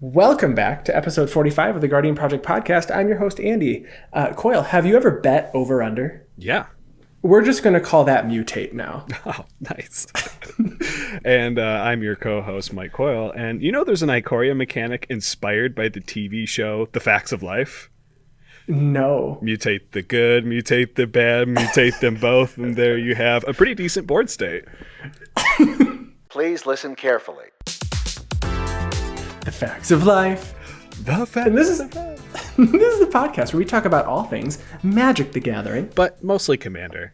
Welcome back to episode 45 of the Guardian Project podcast. I'm your host, Andy. Coyle, have you ever bet over under? Yeah. We're just going to call that mutate now. Oh, nice. And I'm your co-host, Mike Coyle. And you know there's an Ikoria mechanic inspired by the TV show The Facts of Life? No. Mutate the good, mutate the bad, mutate them both, and there you have a pretty decent board state. Please listen carefully. The Facts of Life. The Facts And this is of Life. this is the podcast where we talk about all things Magic the Gathering. But mostly Commander.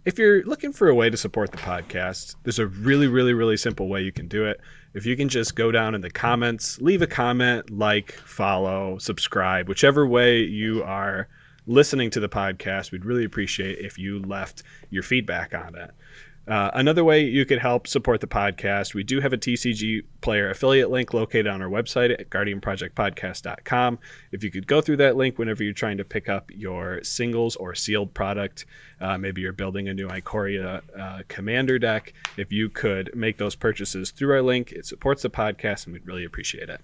If you're looking for a way to support the podcast, there's a really simple way you can do it. If you can just go down in the comments, leave a comment, like, follow, subscribe, whichever way you are listening to the podcast, we'd really appreciate if you left your feedback on it. Another way you could help support the podcast, we do have a TCG player affiliate link located on our website at guardianprojectpodcast.com. If you could go through that link whenever you're trying to pick up your singles or sealed product, maybe you're building a new Ikoria Commander deck, if you could make those purchases through our link, it supports the podcast and we'd really appreciate it.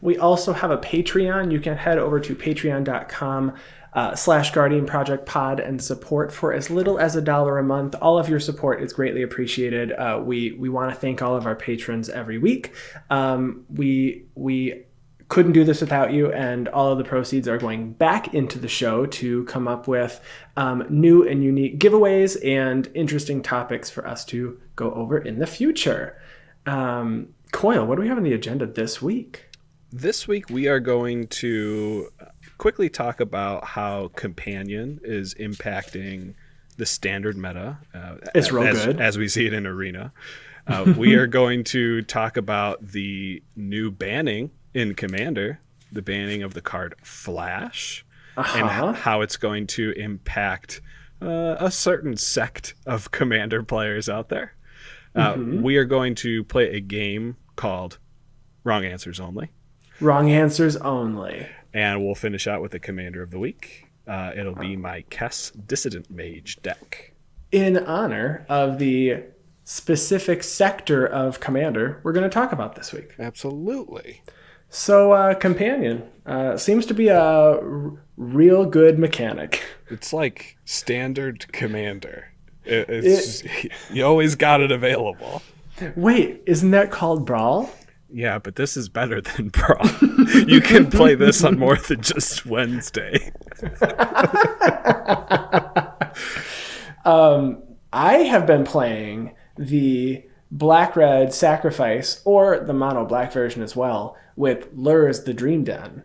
We also have a Patreon. You can head over to patreon.com /Guardian Project Pod and support for as little as $1 a month. All of your support is greatly appreciated. We want to thank all of our patrons every week. We couldn't do this without you, and all of the proceeds are going back into the show to come up with new and unique giveaways and interesting topics for us to go over in the future. Coyle, what do we have on the agenda this week? This week we are going to quickly talk about how Companion is impacting the standard meta. It's real good. As we see it in Arena. We are going to talk about the new banning in Commander, the banning of the card Flash, and how it's going to impact a certain sect of Commander players out there. We are going to play a game called Wrong Answers Only. Wrong answers only. And we'll finish out with the Commander of the Week. It'll be my Kess Dissident Mage deck. In honor of the specific sector of Commander we're going to talk about this week. Absolutely. So, Companion seems to be a real good mechanic. It's like standard Commander. You always got it available. Wait, isn't that called Brawl? Yeah, but this is better than Brawl. You can play this on more than just Wednesday. I have been playing the black-red Sacrifice, or the mono-black version as well, with Lurrus the Dream Den,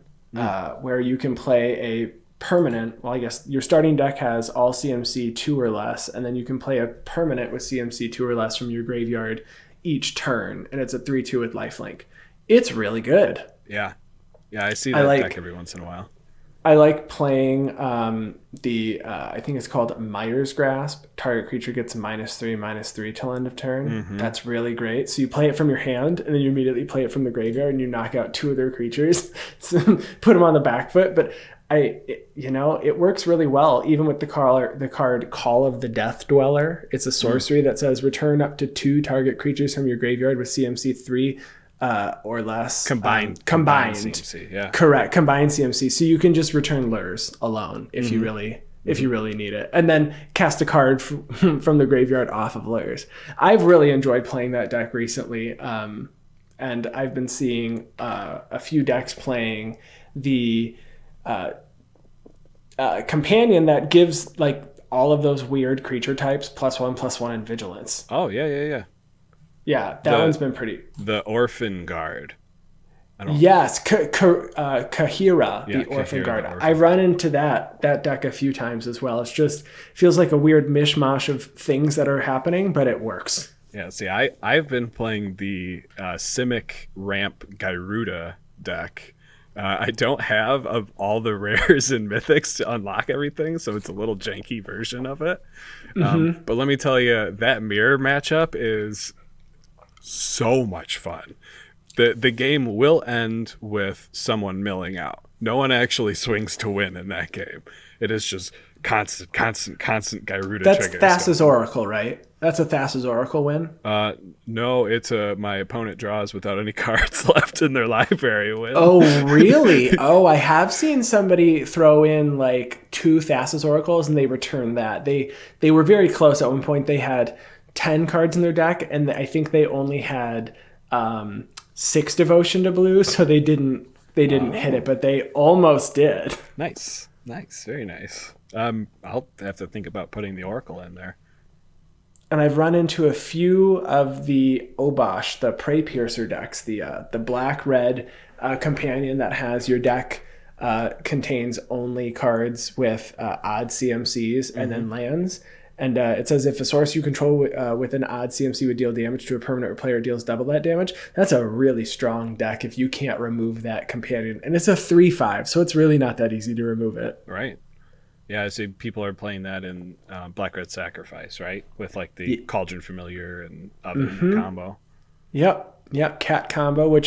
where you can play a permanent, well, I guess your starting deck has all CMC 2 or less, and then you can play a permanent with CMC 2 or less from your graveyard each turn, and it's a 3/2 with lifelink. It's really good. Yeah, I see that deck every once in a while. I like playing I think it's called Mire's Grasp. Target creature gets -3/-3 till end of turn. Mm-hmm. That's really great. So you play it from your hand, and then you immediately play it from the graveyard, and you knock out 2 of their creatures, so put them on the back foot. But it works really well, even with the card Call of the Death Dweller. It's a sorcery that says return up to 2 target creatures from your graveyard with CMC 3 or less. Combined CMC, yeah. Correct, combined CMC. So you can just return Lurrus alone if you really need it, and then cast a card from the graveyard off of Lurrus. I've really enjoyed playing that deck recently, and I've been seeing a few decks playing the Companion that gives like all of those weird creature types +1/+1 and vigilance. Oh yeah. Yeah, that one's been pretty. The Orphan Guard. Yes, Kahira, the Orphan Guard. I've run into that deck a few times as well. It's just feels like a weird mishmash of things that are happening, but it works. Yeah, see, I've been playing the Simic Ramp Gyruda deck. I don't have of all the rares and mythics to unlock everything, so it's a little janky version of it. But let me tell you, that mirror matchup is so much fun. The game will end with someone milling out. No one actually swings to win in that game. It is just constant Gyruda triggers. That's Thassa's Oracle, right? That's a Thassa's Oracle win? No, it's my opponent draws without any cards left in their library win. Oh, really? Oh, I have seen somebody throw in like 2 Thassa's Oracles and they returned that. They were very close. At one point they had 10 cards in their deck, and I think they only had 6 Devotion to Blue, so they didn't hit it, but they almost did. Nice. Very nice. I'll have to think about putting the Oracle in there. And I've run into a few of the Obosh, the Prey Piercer decks, the black-red companion that has your deck contains only cards with odd CMCs and then lands. And it says if a source you control with an odd CMC would deal damage to a permanent or player deals double that damage. That's a really strong deck if you can't remove that companion. And it's a 3/5, so it's really not that easy to remove it. Right. Yeah, I see people are playing that in Black Red Sacrifice, right? With like the Cauldron Familiar and Oven combo. Yep, Cat combo,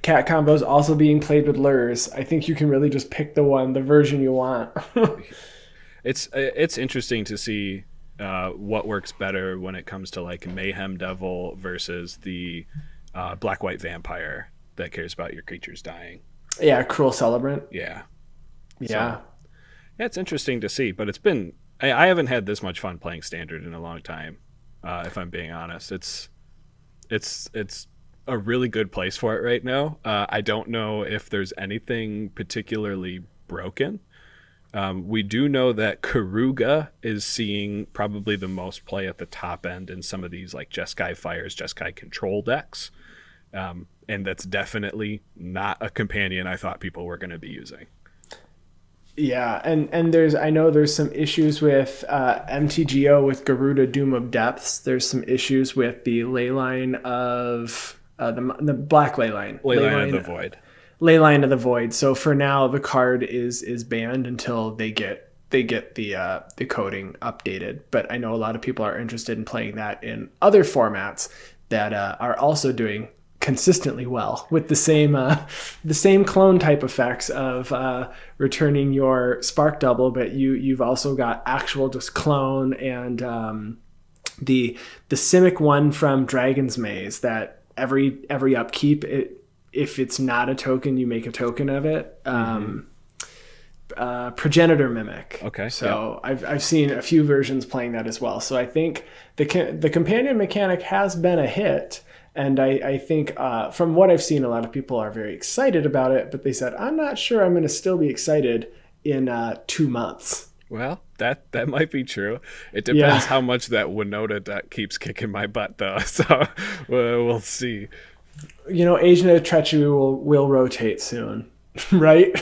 Cat combo is also being played with lures. I think you can really just pick the version you want. It's interesting to see what works better when it comes to like Mayhem Devil versus the Black-White Vampire that cares about your creatures dying. Yeah, Cruel Celebrant. Yeah. Yeah. So, yeah, it's interesting to see, but I haven't had this much fun playing Standard in a long time, if I'm being honest. It's a really good place for it right now. I don't know if there's anything particularly broken. We do know that Karuga is seeing probably the most play at the top end in some of these like Jeskai Fires, Jeskai Control decks. And that's definitely not a companion I thought people were going to be using. Yeah, and I know there's some issues with MTGO with Garuda Doom of Depths. There's some issues with the Leyline of the Black Leyline. Leyline of the Void. Leyline of the Void. So for now, the card is banned until they get the coding updated. But I know a lot of people are interested in playing that in other formats that are also doing consistently well with the same clone type effects of returning your Spark Double, but you've also got actual just clone and the Simic one from Dragon's Maze that every upkeep, if it's not a token, you make a token of it. Progenitor Mimic. Okay. So yeah. I've seen a few versions playing that as well. So I think the companion mechanic has been a hit. And I think from what I've seen, a lot of people are very excited about it, but they said, I'm not sure I'm going to still be excited in 2 months. Well, that might be true. It depends how much that Winota deck keeps kicking my butt, though. So we'll see. Agent of Treachery will rotate soon, right?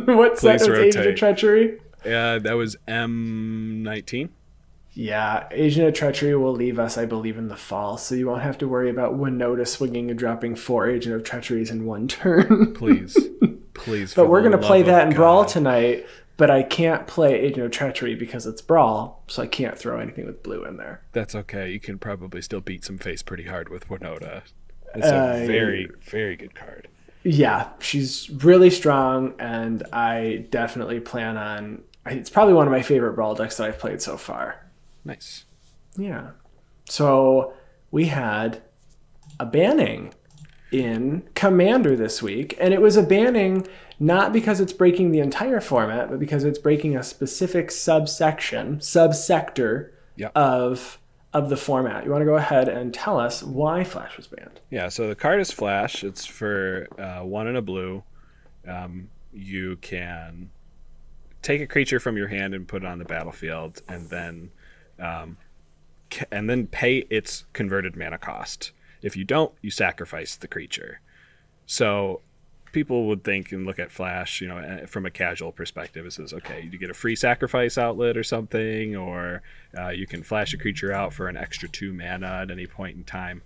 What set is Agent of Treachery? Yeah, that was M19. Yeah, Agent of Treachery will leave us, I believe, in the fall, so you won't have to worry about Winota swinging and dropping 4 Agent of Treacheries in one turn. Please. But we're going to play that in Brawl tonight, but I can't play Agent of Treachery because it's Brawl, so I can't throw anything with blue in there. That's okay. You can probably still beat some face pretty hard with Winota. It's a very, very good card. Yeah, she's really strong, and I definitely plan on... It's probably one of my favorite Brawl decks that I've played so far. Nice. Yeah. So we had a banning in Commander this week, and it was a banning not because it's breaking the entire format, but because it's breaking a specific subsector of the format. You want to go ahead and tell us why Flash was banned? Yeah, so the card is Flash. It's for 1 and a blue. You can take a creature from your hand and put it on the battlefield, and then pay its converted mana cost. If you don't, you sacrifice the creature. So people would think and look at Flash, from a casual perspective, it says, okay, you get a free sacrifice outlet or something, or you can flash a creature out for an extra 2 mana at any point in time.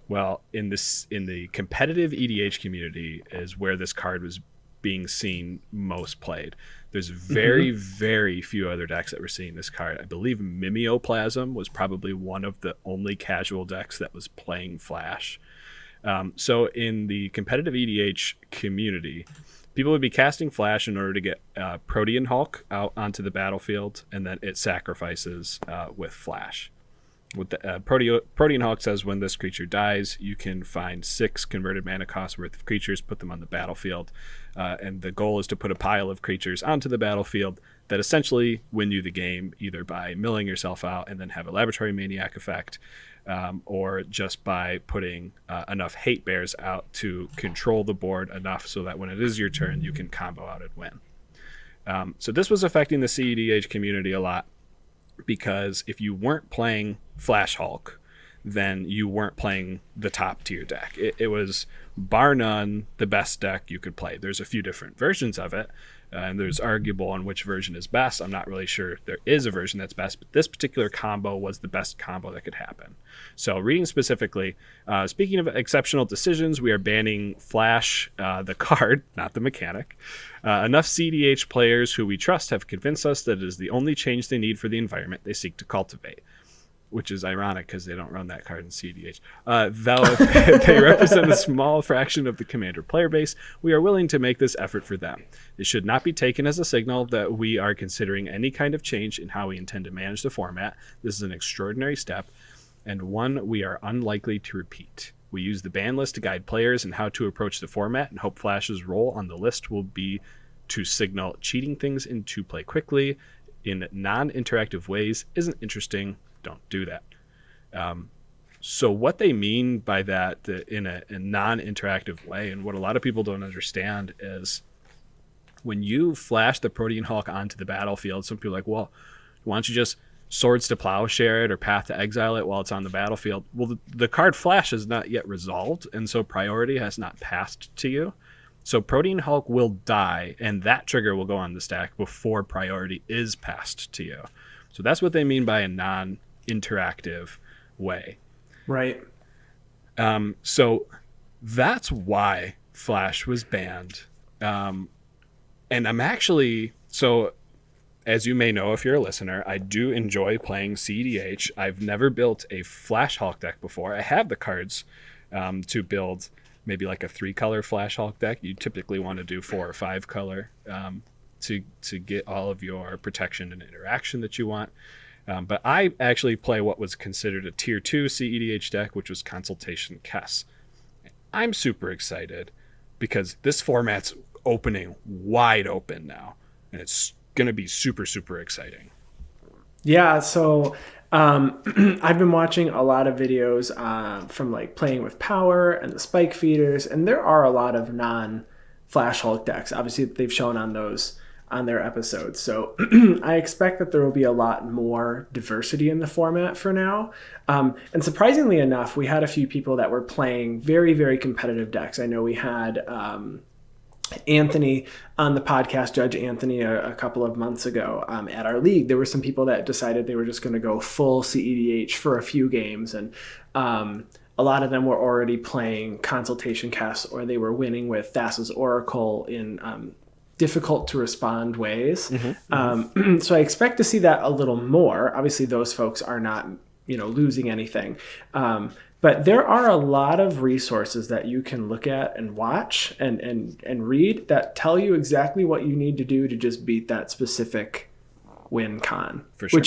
Well, in the competitive EDH community is where this card was being seen most played. There's very, very few other decks that were seeing this card. I believe Mimeoplasm was probably one of the only casual decks that was playing Flash. So in the competitive EDH community, people would be casting Flash in order to get Protean Hulk out onto the battlefield, and then it sacrifices with Flash. With the Protean Hawk says when this creature dies, you can find 6 converted mana cost worth of creatures, put them on the battlefield, and the goal is to put a pile of creatures onto the battlefield that essentially win you the game, either by milling yourself out and then have a Laboratory Maniac effect, or just by putting enough Hate Bears out to control the board enough so that when it is your turn, you can combo out and win. So this was affecting the cEDH community a lot, because if you weren't playing Flash Hulk, then you weren't playing the top tier deck. It was bar none the best deck you could play. There's a few different versions of it, and there's arguable on which version is best. I'm not really sure there is a version that's best, but this particular combo was the best combo that could happen. So reading specifically, speaking of exceptional decisions, we are banning Flash, the card, not the mechanic. Enough cEDH players who we trust have convinced us that it is the only change they need for the environment they seek to cultivate. Which is ironic because they don't run that card in cEDH. Though they represent a small fraction of the Commander player base, we are willing to make this effort for them. It should not be taken as a signal that we are considering any kind of change in how we intend to manage the format. This is an extraordinary step, and one we are unlikely to repeat. We use the ban list to guide players in how to approach the format, and hope Flash's role on the list will be to signal cheating things into play quickly in non-interactive ways isn't interesting. Don't do that. So what they mean by that in a non-interactive way, and what a lot of people don't understand, is when you flash the Protean Hulk onto the battlefield, some people are like, well, why don't you just Swords to Plowshare it or Path to Exile it while it's on the battlefield? Well, the card Flash is not yet resolved, and so priority has not passed to you. So Protean Hulk will die, and that trigger will go on the stack before priority is passed to you. So that's what they mean by a non-interactive way. Right. So that's why Flash was banned. And I'm actually, so as you may know if you're a listener, I do enjoy playing cEDH. I've never built a Flash Hulk deck before. I have the cards to build maybe like a 3-color Flash Hulk deck. You typically want to do 4 or 5 color to get all of your protection and interaction that you want. But I actually play what was considered a tier 2 cEDH deck, which was Consultation Kess. I'm super excited because this format's opening wide open now, and it's going to be super, super exciting. Yeah, so I've been watching a lot of videos from like Playing with Power and the Spike Feeders, and there are a lot of non-Flash Hulk decks. Obviously, they've shown on their episodes. So I expect that there will be a lot more diversity in the format for now. And surprisingly enough, we had a few people that were playing very, very competitive decks. I know we had Anthony on the podcast, Judge Anthony, a couple of months ago at our league. There were some people that decided they were just going to go full cEDH for a few games. And a lot of them were already playing Consultation Kess, or they were winning with Thassa's Oracle in difficult to respond ways. So I expect to see that a little more. Obviously, those folks are not, losing anything. But there are a lot of resources that you can look at and watch and read that tell you exactly what you need to do to just beat that specific win con, For sure.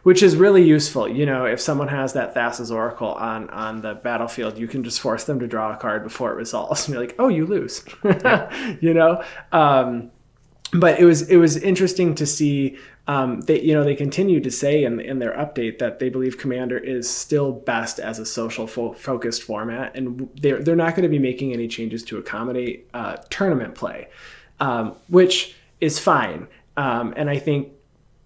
which is really useful. If someone has that Thassa's Oracle on the battlefield, you can just force them to draw a card before it resolves. And you're like, oh, you lose. But it was interesting to see they continue to say in their update that they believe Commander is still best as a social focused format, and they're not going to be making any changes to accommodate tournament play, which is fine. And I think,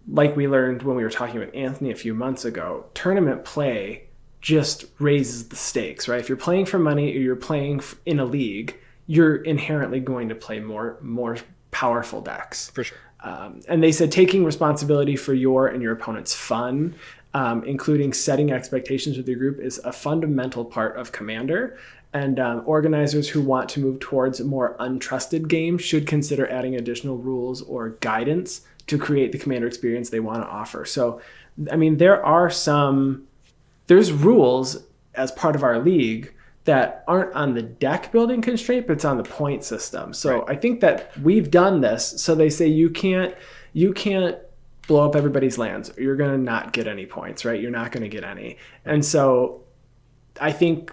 like we learned when we were talking with Anthony a few months ago, tournament play just raises the stakes, right? If you're playing for money or you're playing in a league, you're inherently going to play more powerful decks. For sure. And they said taking responsibility for your and your opponent's fun, including setting expectations with your group, is a fundamental part of Commander. And organizers who want to move towards a more untrusted game should consider adding additional rules or guidance to create the Commander experience they want to offer. So, I mean, there's rules as part of our league that aren't on the deck building constraint, but it's on the point system. So right. I think that we've done this. So they say you can't blow up everybody's lands, or you're going to not get any points, right? You're not going to get any. And so I think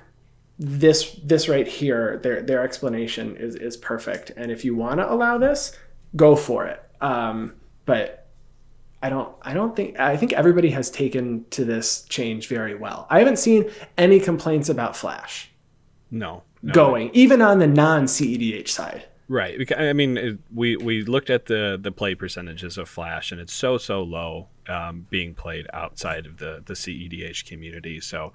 this right here, their explanation is perfect. And if you want to allow this, go for it. But I think everybody has taken to this change very well. I haven't seen any complaints about Flash. No. Going, even on the non-cEDH side. Right. I mean, we looked at the play percentages of Flash, and it's so low being played outside of the cEDH community. So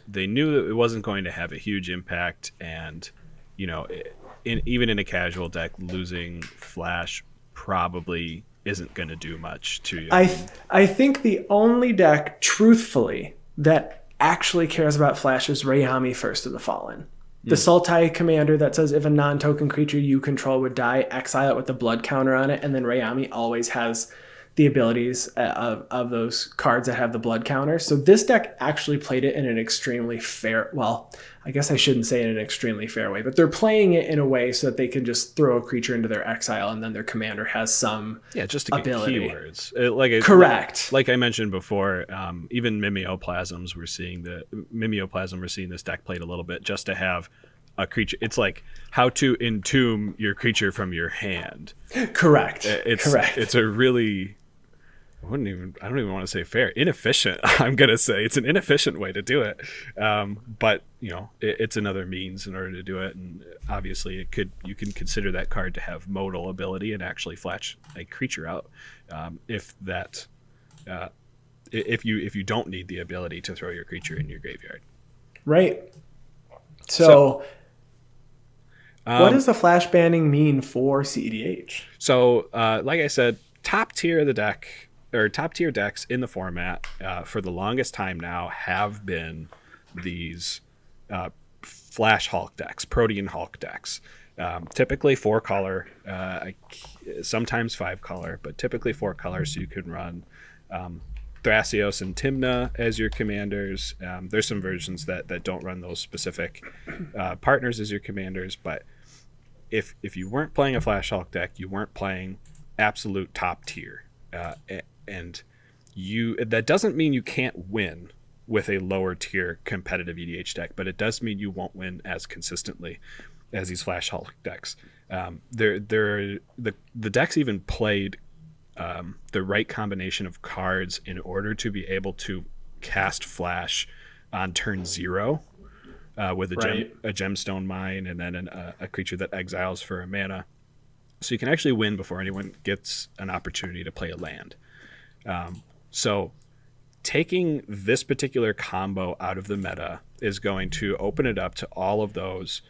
they knew that it wasn't going to have a huge impact. And, you know, even in a casual deck, losing Flash probably isn't going to do much to you. I think the only deck, truthfully, that actually cares about Flash is Rayami First of the Fallen. The Sultai commander that says if a non-token creature you control would die, exile it with the blood counter on it, and then Rayami always has the abilities of those cards that have the blood counter. So this deck actually played it in an extremely fair, well, I guess I shouldn't say in an extremely fair way, but they're playing it in a way so that they can just throw a creature into their exile and then their commander has some just to ability. Get keywords. Correct. Like I mentioned before, even Mimeoplasm, we're seeing this deck played a little bit just to have a creature. It's like how to entomb your creature from your hand. Correct. It's a really... I don't even want to say fair. Inefficient, I'm going to say. It's an inefficient way to do it. But, you know, it's another means in order to do it. And obviously, you can consider that card to have modal ability and actually flash a creature out if you don't need the ability to throw your creature in your graveyard. Right. So what does the flash banning mean for cEDH? So, like I said, top tier decks in the format for the longest time now have been these Flash Hulk decks, Protean Hulk decks. Typically 4 color, sometimes 5 color, but typically 4 colors. So you can run Thrasios and Tymna as your commanders. There's some versions that don't run those specific partners as your commanders, but if you weren't playing a Flash Hulk deck, you weren't playing absolute top tier. And that doesn't mean you can't win with a lower tier competitive EDH deck, but it does mean you won't win as consistently as these Flash Hulk decks. The decks even played the right combination of cards in order to be able to cast Flash on turn 0 with a gemstone mine and then a creature that exiles for a mana. So you can actually win before anyone gets an opportunity to play a land. So taking this particular combo out of the meta is going to open it up to all of those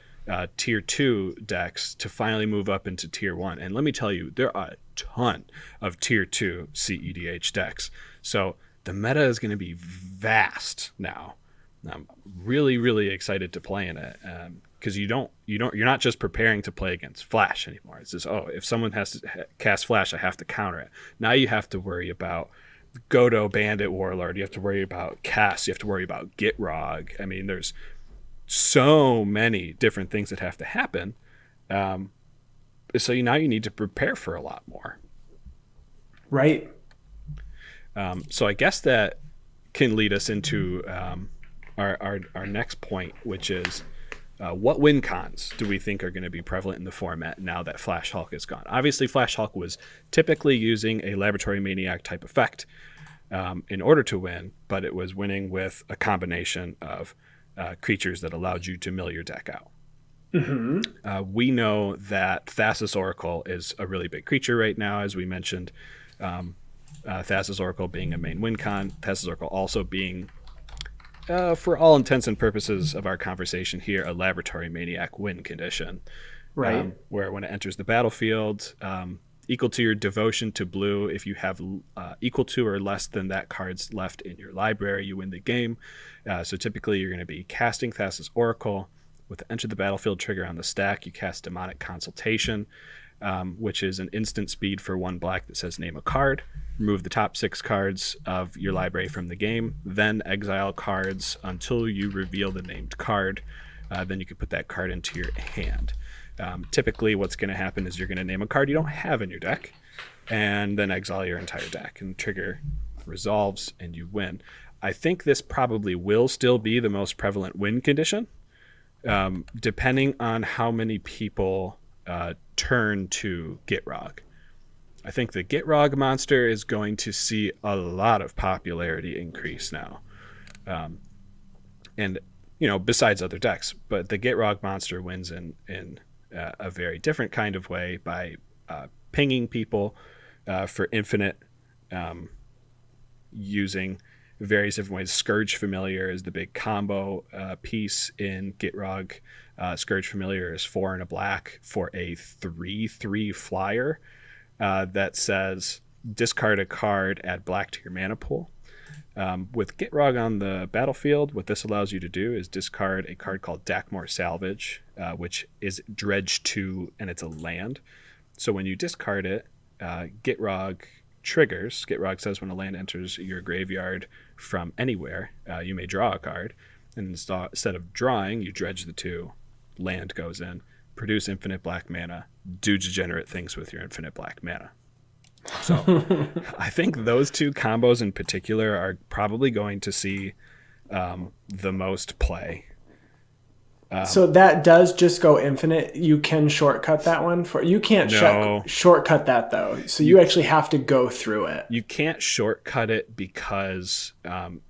tier 2 decks to finally move up into tier 1. And let me tell you, there are a ton of tier 2 cEDH decks. So the meta is going to be vast now. I'm really, really excited to play in it. Because you're not just preparing to play against Flash anymore. It's just, if someone has to cast Flash, I have to counter it. Now you have to worry about Godo, Bandit, Warlord. You have to worry about Cast. You have to worry about Gitrog. I mean, there's so many different things that have to happen. So now you need to prepare for a lot more. Right. So I guess that can lead us into our next point, which is, what win cons do we think are going to be prevalent in the format now that Flash Hulk is gone? Obviously, Flash Hulk was typically using a Laboratory Maniac type effect in order to win, but it was winning with a combination of creatures that allowed you to mill your deck out. Mm-hmm. We know that Thassa's Oracle is a really big creature right now, as we mentioned. Thassa's Oracle being a main win con, Thassa's Oracle also being... for all intents and purposes of our conversation here, a Laboratory Maniac win condition. Right. Where when it enters the battlefield, equal to your devotion to blue, if you have equal to or less than that card's left in your library, you win the game. So typically you're going to be casting Thassa's Oracle. With the enter the battlefield trigger on the stack, you cast Demonic Consultation, which is an instant speed for 1 black that says name a card. Remove the top 6 cards of your library from the game, then exile cards until you reveal the named card. Then you can put that card into your hand. Typically, what's going to happen is you're going to name a card you don't have in your deck, and then exile your entire deck, and the trigger resolves, and you win. I think this probably will still be the most prevalent win condition, depending on how many people turn to Gitrog. I think the Gitrog monster is going to see a lot of popularity increase now. And, besides other decks, but the Gitrog monster wins in a very different kind of way by pinging people for infinite, using various different ways. Scourge Familiar is the big combo piece in Gitrog. Scourge Familiar is 4 and a black for a 3/3 flyer that says discard a card, add black to your mana pool. With Gitrog on the battlefield, what this allows you to do is discard a card called Dakmor Salvage, which is Dredge 2, and it's a land. So when you discard it, Gitrog triggers. Gitrog says when a land enters your graveyard from anywhere, you may draw a card. And instead of drawing, you dredge the 2, land goes in, produce infinite black mana, do degenerate things with your infinite black mana. So I think those 2 combos in particular are probably going to see the most play. So that does just go infinite. You can shortcut that one you can't shortcut that though. So you actually have to go through it. You can't shortcut it because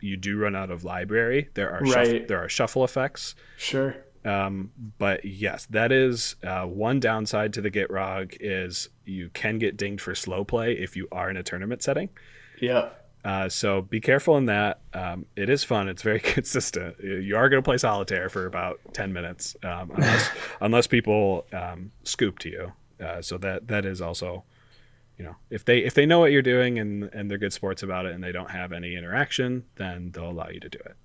you do run out of library. There are shuffle effects. Sure. But yes, that is one downside to the Gitrog is you can get dinged for slow play if you are in a tournament setting. Yeah. So be careful in that. It is fun. It's very consistent. You are going to play solitaire for about 10 minutes unless people scoop to you. So that is also, if they know what you're doing and they're good sports about it and they don't have any interaction, then they'll allow you to do it.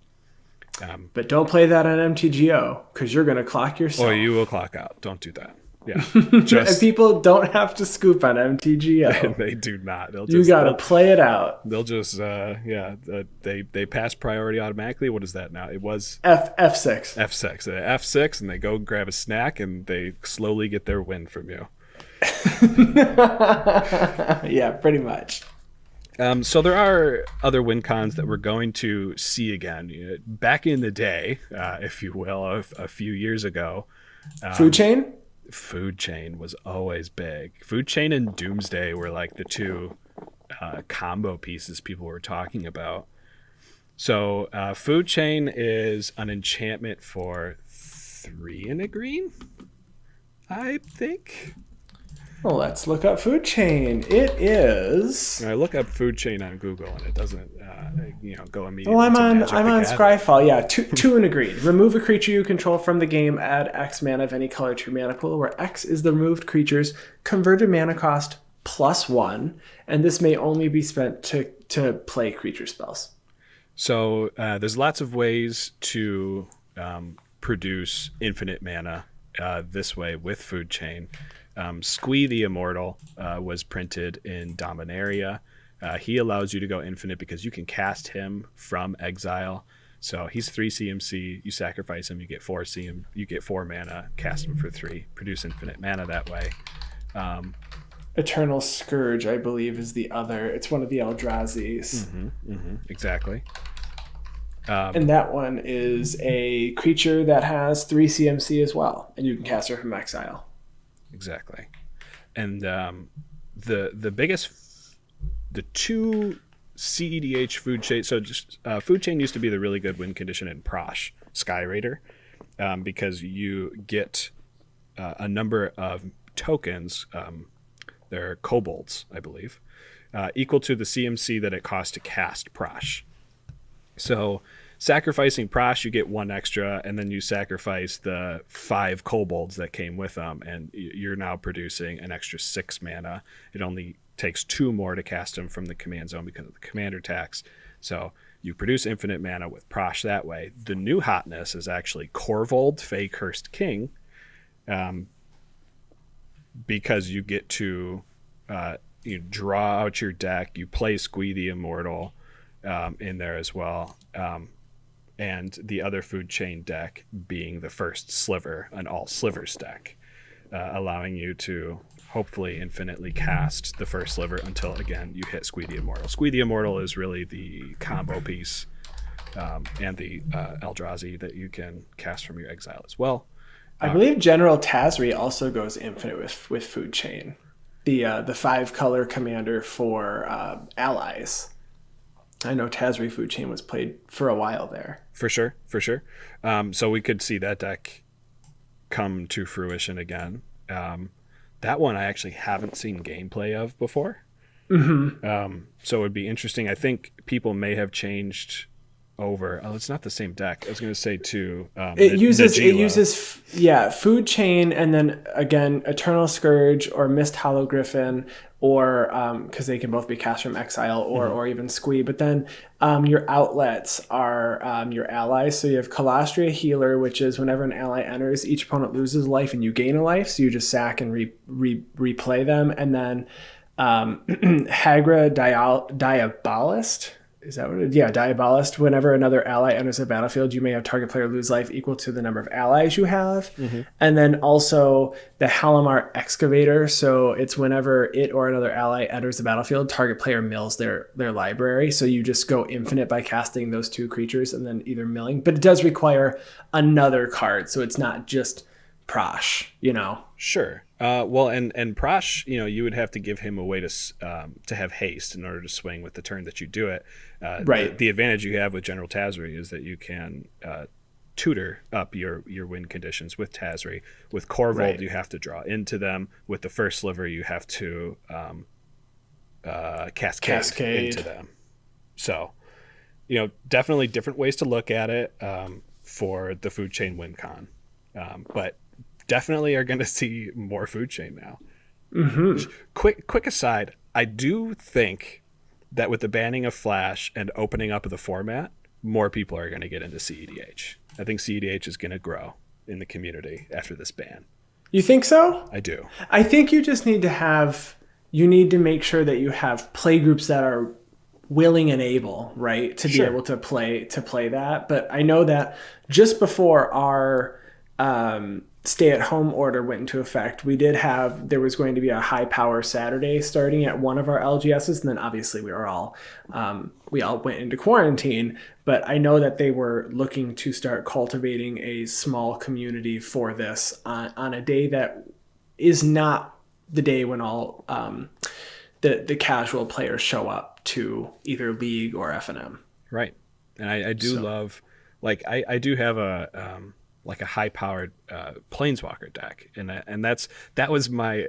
But don't play that on MTGO because you're going to clock yourself. Or you will clock out. Don't do that. Yeah. And people don't have to scoop on MTGO. They do not. You got to play it out. They'll just, they pass priority automatically. What is that now? It was F6. F6. F6, and they go grab a snack, and they slowly get their win from you. Yeah, pretty much. So there are other win cons that we're going to see again. Back in the day, if you will, a few years ago. Food Chain? Food Chain was always big. Food Chain and Doomsday were like the 2 combo pieces people were talking about. So Food Chain is an enchantment for 3 and a green, I think. Well, let's look up Food Chain. It is. I look up Food Chain on Google and it doesn't, go immediately. Well, I'm on Scryfall. Yeah, 2 and a green. Remove a creature you control from the game. Add X mana of any color to your mana pool, where X is the removed creature's converted mana cost +1, and this may only be spent to play creature spells. So there's lots of ways to produce infinite mana this way with Food Chain. Squee the Immortal was printed in Dominaria. He allows you to go infinite because you can cast him from exile. So he's 3 CMC. You sacrifice him, you get 4 CM. You get 4 mana. Cast him for 3. Produce infinite mana that way. Eternal Scourge, I believe, is the other. It's one of the Eldrazi's. Exactly. And that one is a creature that has 3 CMC as well, and you can cast her from exile. Exactly. And the biggest, the 2 cEDH Food Chain. So just Food Chain used to be the really good win condition in Prosh Sky Raider, because you get a number of tokens. They're kobolds, I believe, equal to the CMC that it costs to cast Prosh. So sacrificing Prosh, you get 1 extra, and then you sacrifice the 5 kobolds that came with them, and you're now producing an extra 6 mana. It only takes 2 more to cast them from the command zone because of the commander tax. So you produce infinite mana with Prosh that way. The new hotness is actually Korvold, Fey Cursed King, because you get to you draw out your deck, you play Squee the Immortal in there as well. And the other Food Chain deck being the first Sliver, an all Slivers deck. allowing you to hopefully infinitely cast the first sliver until, again, you hit Squee the Immortal. Squee the Immortal is really the combo piece, and the Eldrazi that you can cast from your exile as well. I believe General Tazri also goes infinite with Food Chain, the 5-color commander for allies. I know Tazri Food Chain was played for a while there. For sure. So we could see that deck come to fruition again. That one I actually haven't seen gameplay of before. So it would be interesting. I think people may have changed over. Oh, it's not the same deck. I was going to say too. It uses Food Chain, and then again Eternal Scourge or Mist Hollow Griffin, or because they can both be cast from exile, or even Squee. But then your outlets are your allies. So you have Kalastria Healer, which is whenever an ally enters, each opponent loses life and you gain a life. So you just sack and replay them. And then Hagra Diabolist. Is that what it is? Yeah, Diabolist. Whenever another ally enters the battlefield, you may have target player lose life equal to the number of allies you have. And then also the Halimar Excavator. So it's whenever it or another ally enters the battlefield, target player mills their library. So you just go infinite by casting those 2 creatures and then either milling. But it does require another card, so it's not just Prosh, Sure. Well, and Prosh, you would have to give him a way to have haste in order to swing with the turn that you do it. Right. The advantage you have with General Tazri is that you can tutor up your win conditions with Tazri. With Corvold, you have to draw into them. With the first sliver, you have to cascade into them. So, definitely different ways to look at it for the Food Chain win con. But definitely are going to see more Food Chain now. Quick aside, I do think that with the banning of Flash and opening up of the format, more people are going to get into cEDH. I think cEDH is going to grow in the community after this ban. You think so? I do. I think you just need to make sure that you have play groups that are willing and able, right, to be able to play that. But I know that just before our stay-at-home order went into effect, there was going to be a high power Saturday starting at one of our LGSs, and then obviously we all went into quarantine. But I know that they were looking to start cultivating a small community for this on a day that is not the day when all the casual players show up to either League or FNM. Right, and I do love, I do have a high-powered Planeswalker deck, and that was my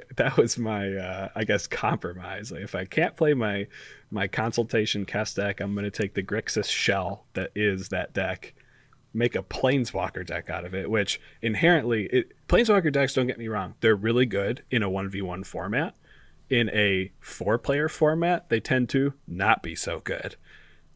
I guess compromise. If I can't play my Consultation Kest deck, I'm going to take the Grixis shell that is that deck, make a Planeswalker deck out of it. Which inherently, Planeswalker decks, don't get me wrong, they're really good in a 1v1 format. In a 4-player format, they tend to not be so good.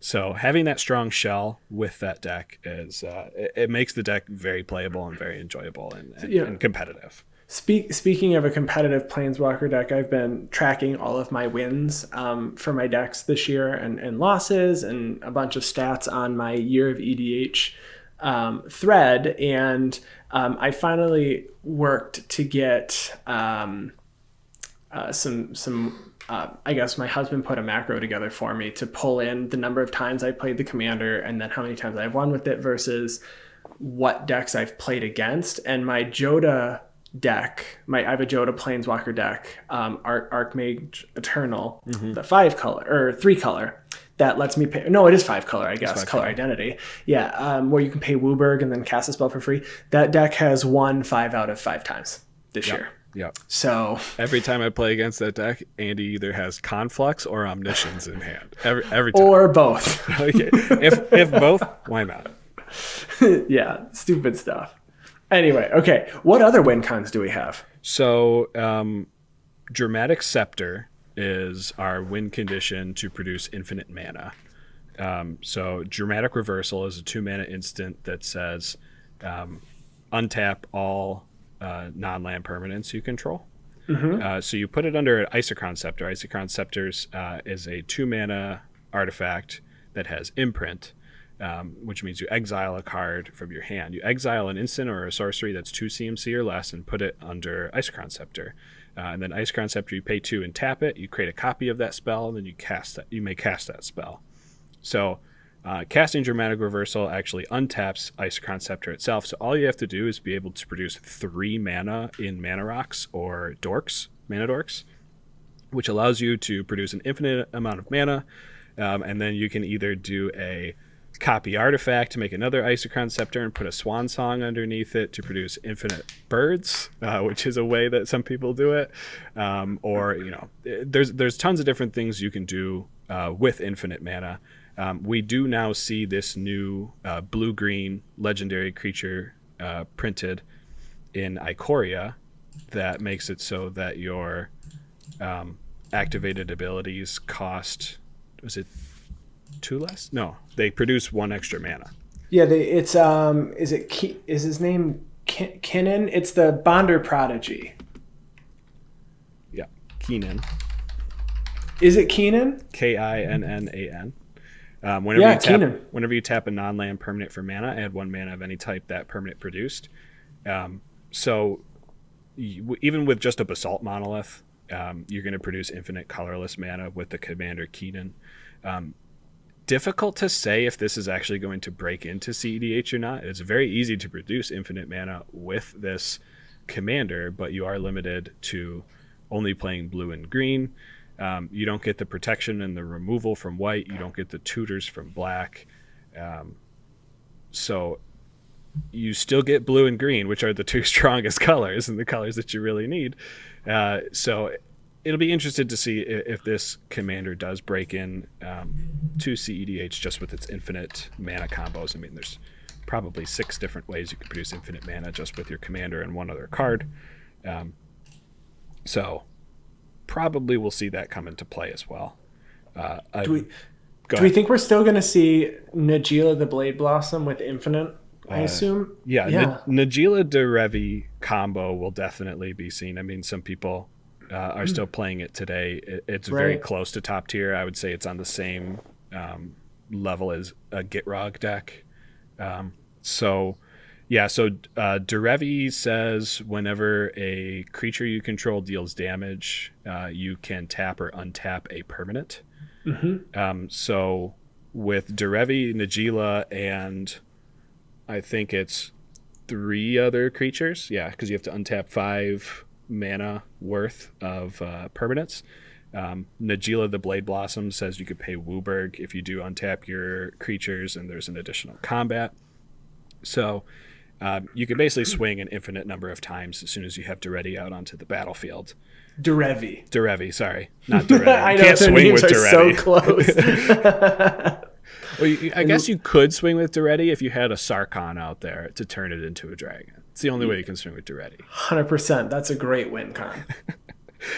So having that strong shell with that deck it makes the deck very playable and very enjoyable and competitive. Speaking of a competitive Planeswalker deck, I've been tracking all of my wins for my decks this year and losses and a bunch of stats on my Year of EDH thread. And I finally worked to get I guess my husband put a macro together for me to pull in the number of times I played the commander and then how many times I've won with it versus what decks I've played against. And my Joda deck, I have a Joda Planeswalker deck, Archmage Eternal, the 5-color or 3-color that lets me pay. No, it is 5-color, I guess. Color identity. Yeah, where you can pay Wooburg and then cast a spell for free. That deck has won 5 out of 5 times this year. Yeah. So every time I play against that deck, Andy either has Conflux or Omniscience in hand. Every time. Or both. Okay. If both, why not? Yeah, stupid stuff. Anyway, okay. What other win cons do we have? So, Dramatic Scepter is our win condition to produce infinite mana. So, Dramatic Reversal is a 2-mana instant that says untap all non-land permanents you control. So you put it under an Isochron Scepter. Isochron Scepters is a 2-mana artifact that has imprint. which means you exile a card from your hand. You exile an instant or a sorcery that's 2 CMC or less and put it under Isochron Scepter. And then Isochron Scepter, you pay 2 and tap it. You create a copy of that spell, and then you cast that. You may cast that spell. So casting Dramatic Reversal actually untaps Isochron Scepter itself. So all you have to do is be able to produce 3 mana in Mana Rocks or Dorks, Mana Dorks, which allows you to produce an infinite amount of mana. And then you can either do a copy artifact to make another Isochron Scepter and put a Swan Song underneath it to produce infinite birds, which is a way that some people do it. Or, there's tons of different things you can do with infinite mana. We do now see this new blue-green legendary creature printed in Ikoria that makes it so that your activated abilities cost, was it 2 less? No, they produce 1 extra mana. Yeah, is his name Kinnan? It's the Bonder Prodigy. Yeah, Keenan. Is it Keenan? Kinnan. Whenever you tap a non-land permanent for mana, add 1 mana of any type that permanent produced. So even with just a Basalt Monolith, you're going to produce infinite colorless mana with the commander Keenan. Difficult to say if this is actually going to break into cEDH or not. It's very easy to produce infinite mana with this commander, but you are limited to only playing blue and green. You don't get the protection and the removal from white. You don't get the tutors from black. So you still get blue and green, which are the 2 strongest colors and the colors that you really need. So it'll be interesting to see if this commander does break in to cEDH just with its infinite mana combos. I mean, there's probably 6 different ways you can produce infinite mana just with your commander and 1 other card. So probably we'll see that come into play as well. Do we think we're still going to see Najeela the Blade Blossom with infinite, I assume? Yeah. Najeela Derevi combo will definitely be seen. I mean, some people are still playing it today. It's very close to top tier. I would say it's on the same level as a Gitrog deck. So Derevi says whenever a creature you control deals damage, you can tap or untap a permanent. Mm-hmm. So with Derevi, Najeela, and I think it's 3 other creatures. Yeah, because you have to untap 5 mana worth of permanents. Najeela the Blade Blossom says you could pay Wooburg if you do untap your creatures and there's an additional combat. So you can basically swing an infinite number of times as soon as you have Derevi out onto the battlefield. Derevi, sorry. Not Derevi. I know, can't their swing names with are Derevi. So close. Well, I guess you could swing with Derevi if you had a Sarkhan out there to turn it into a dragon. It's the only way you can swing with Derevi. 100%. That's a great win con.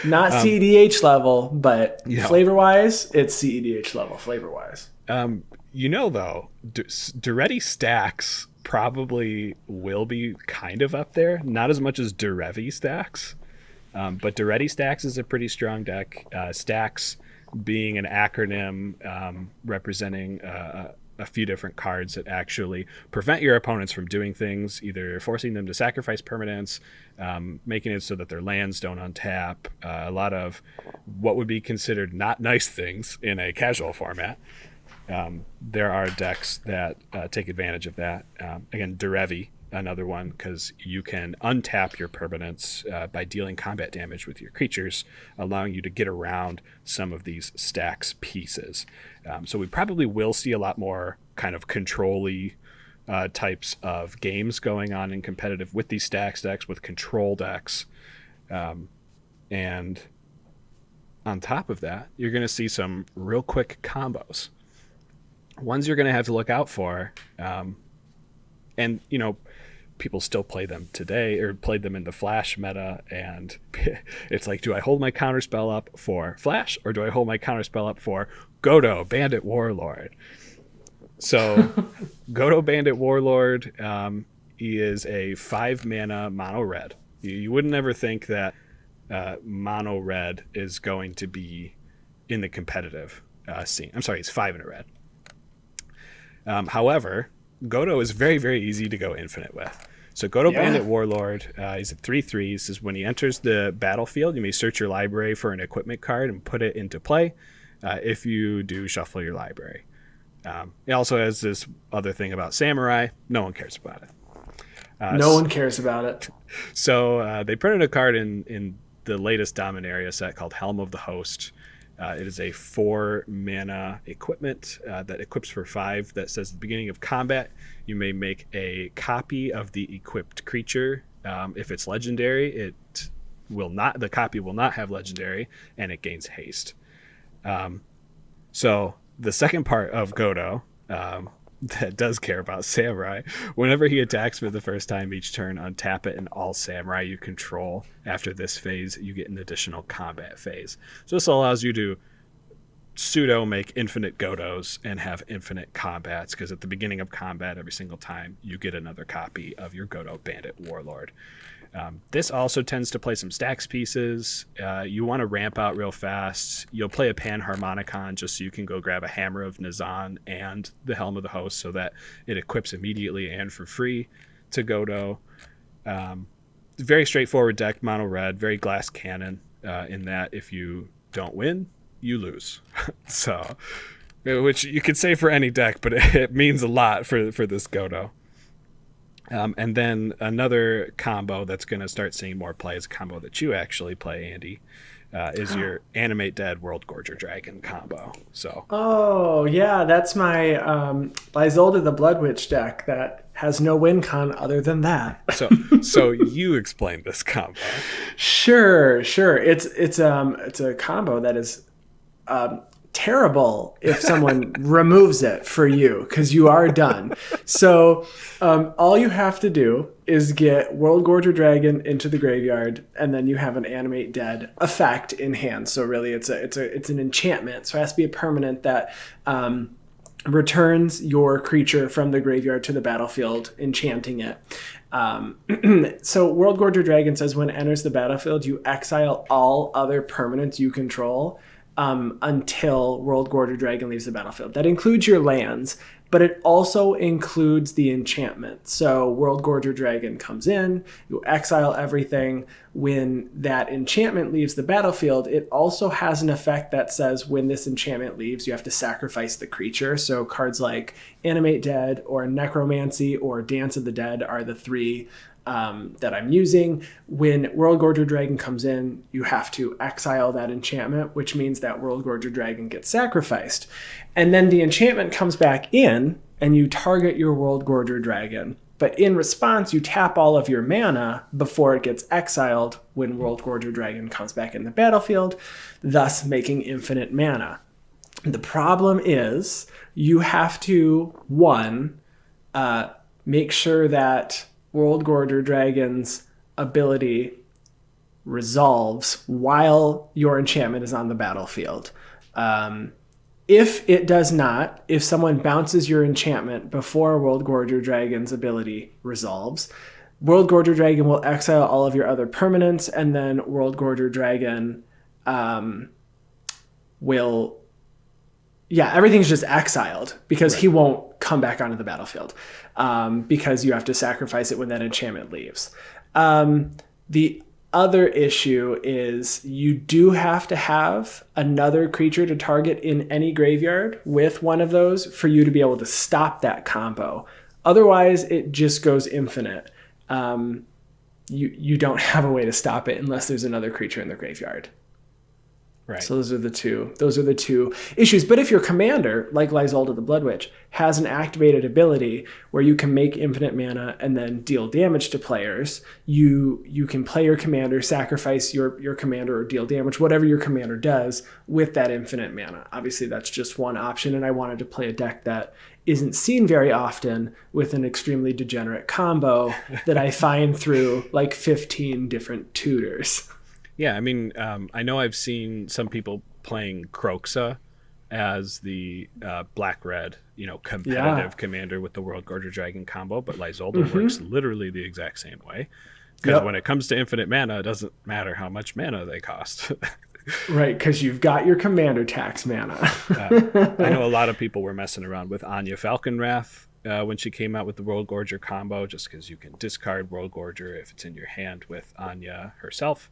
Not cEDH level, but flavor-wise, it's cEDH level flavor-wise. Though, Derevi stacks probably will be kind of up there. Not as much as Derevi stacks, but Derevi stacks is a pretty strong deck. Stacks being an acronym representing a few different cards that actually prevent your opponents from doing things, either forcing them to sacrifice permanents, making it so that their lands don't untap, a lot of what would be considered not nice things in a casual format. There are decks that take advantage of that. Again, Derevi, another one, because you can untap your permanents by dealing combat damage with your creatures, allowing you to get around some of these stacks pieces. So we probably will see a lot more kind of control-y types of games going on in competitive with these stacks decks, with control decks. And on top of that, you're going to see some real quick combos. Ones you're going to have to look out for. And, people still play them today, or played them in the Flash meta, and it's like, do I hold my counterspell up for Flash, or do I hold my counterspell up for Godo, Bandit Warlord? So Godo, Bandit Warlord, he is a 5 mana mono red. You wouldn't ever think that mono red is going to be in the competitive scene. I'm sorry, he's 5 in a red. However, Godo is very, very easy to go infinite with. So Godo Bandit Warlord, he's at 3/3. This is when he enters the battlefield, you may search your library for an equipment card and put it into play. If you do, shuffle your library. It also has this other thing about Samurai. No one cares about it. No one cares about it. So they printed a card in the latest Dominaria set called Helm of the Host. It is a 4 mana equipment that equips for 5 that says at the beginning of combat, you may make a copy of the equipped creature. If it's legendary, the copy will not have legendary, and it gains haste. So the second part of Godo that does care about Samurai, whenever he attacks for the first time each turn, untap it, and all Samurai you control after this phase, you get an additional combat phase. So this allows you to pseudo make infinite Godos and have infinite combats, because at the beginning of combat, every single time, you get another copy of your Godo Bandit Warlord. This also tends to play some stacks pieces. You want to ramp out real fast. You'll play a Panharmonicon just so you can go grab a Hammer of Nazan and the Helm of the Host so that it equips immediately and for free to Godo. Very straightforward deck, mono red, very glass cannon in that if you don't win, you lose. So, which you could say for any deck, but it means a lot for this Godo. And then another combo that's going to start seeing more play is a combo that you actually play, Andy, is your Animate Dead World Gorger Dragon combo. So. Oh, yeah, that's my Lysolda the Blood Witch deck that has no win con other than that. So you explain this combo. Sure. It's a combo that is terrible if someone removes it for you, because you are done. So all you have to do is get World Gorger Dragon into the graveyard, and then you have an Animate Dead effect in hand. So really it's an enchantment, so it has to be a permanent that returns your creature from the graveyard to the battlefield, enchanting it. So World Gorger Dragon says when it enters the battlefield, you exile all other permanents you control until World Gorger Dragon leaves the battlefield. That includes your lands, but it also includes the enchantment. So World Gorger Dragon comes in, you exile everything. When that enchantment leaves the battlefield, it also has an effect that says when this enchantment leaves, you have to sacrifice the creature. So cards like Animate Dead or Necromancy or Dance of the Dead are the 3 that I'm using. When World Gorger Dragon comes in, you have to exile that enchantment, which means that World Gorger Dragon gets sacrificed. And then the enchantment comes back in, and you target your World Gorger Dragon. But in response, you tap all of your mana before it gets exiled when World Gorger Dragon comes back in the battlefield, thus making infinite mana. The problem is you have to, 1, make sure that World Gorger Dragon's ability resolves while your enchantment is on the battlefield. If it does not, if someone bounces your enchantment before World Gorger Dragon's ability resolves, World Gorger Dragon will exile all of your other permanents, and then World Gorger Dragon will... Yeah, everything's just exiled because he won't come back onto the battlefield because you have to sacrifice it when that enchantment leaves. The other issue is you do have to have another creature to target in any graveyard with one of those for you to be able to stop that combo. Otherwise, it just goes infinite. You don't have a way to stop it unless there's another creature in the graveyard. Right. So those are the two issues. But if your commander, like Lysolda the Blood Witch, has an activated ability where you can make infinite mana and then deal damage to players, you can play your commander, sacrifice your commander, or deal damage, whatever your commander does with that infinite mana. Obviously, that's just one option, and I wanted to play a deck that isn't seen very often with an extremely degenerate combo that I find through like 15 different tutors. Yeah, I mean, I know I've seen some people playing Kroxa as the black-red, competitive commander with the World Gorger Dragon combo, but Lysolda works literally the exact same way. Because when it comes to infinite mana, it doesn't matter how much mana they cost. Right, because you've got your commander tax mana. I know a lot of people were messing around with Anya Falconwrath when she came out with the World Gorger combo, just because you can discard World Gorger if it's in your hand with Anya herself.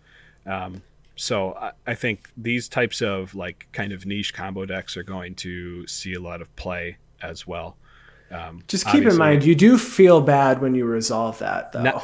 So I think these types of like kind of niche combo decks are going to see a lot of play as well. Just keep in mind, you do feel bad when you resolve that, though.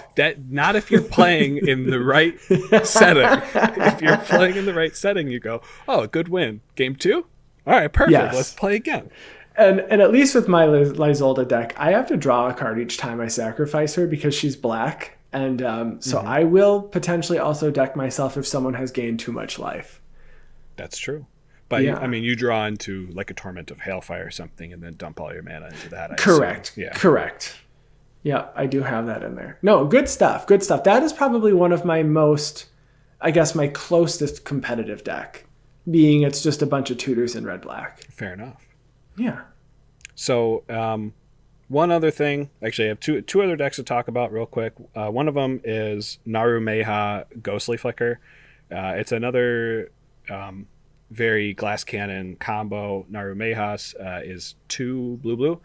Not if you're playing in the right setting. If you're playing in the right setting, you go, oh, good win. Game 2? All right, perfect. Yes. Let's play again. And at least with my Lysolda deck, I have to draw a card each time I sacrifice her because she's black. And so I will potentially also deck myself if someone has gained too much life. That's true. But I mean, you draw into like a Torment of Hailfire or something and then dump all your mana into that. Correct. Yeah. Correct. Yeah, I do have that in there. No, good stuff. Good stuff. That is probably one of my most, I guess, my closest competitive deck, being it's just a bunch of tutors in red-black. Fair enough. Yeah. So one other thing, actually I have two other decks to talk about real quick. One of them is Narumeha Ghostly Flicker. It's another very Glass Cannon combo. Narumehas is 2 blue.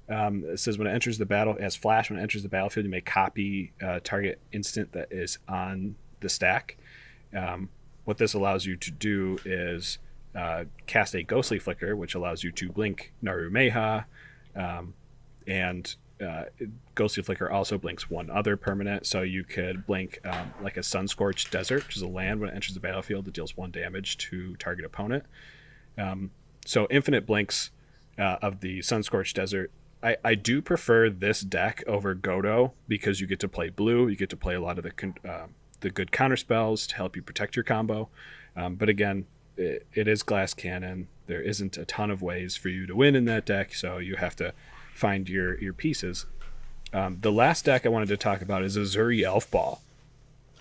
It says when it enters the battle, it has flash. When it enters the battlefield, you may copy target instant that is on the stack. What this allows you to do is cast a Ghostly Flicker, which allows you to blink Narumeha, and Ghostly Flicker also blinks one other permanent, so you could blink like a Sunscorched Desert, which is a land. When it enters the battlefield, it deals 1 damage to target opponent. So infinite blinks of the Sunscorched Desert. I do prefer this deck over Godo because you get to play blue, you get to play a lot of the good counter spells to help you protect your combo. But again, it is Glass Cannon. There isn't a ton of ways for you to win in that deck, so you have to find your pieces. The last deck I wanted to talk about is Azuri Elf Ball.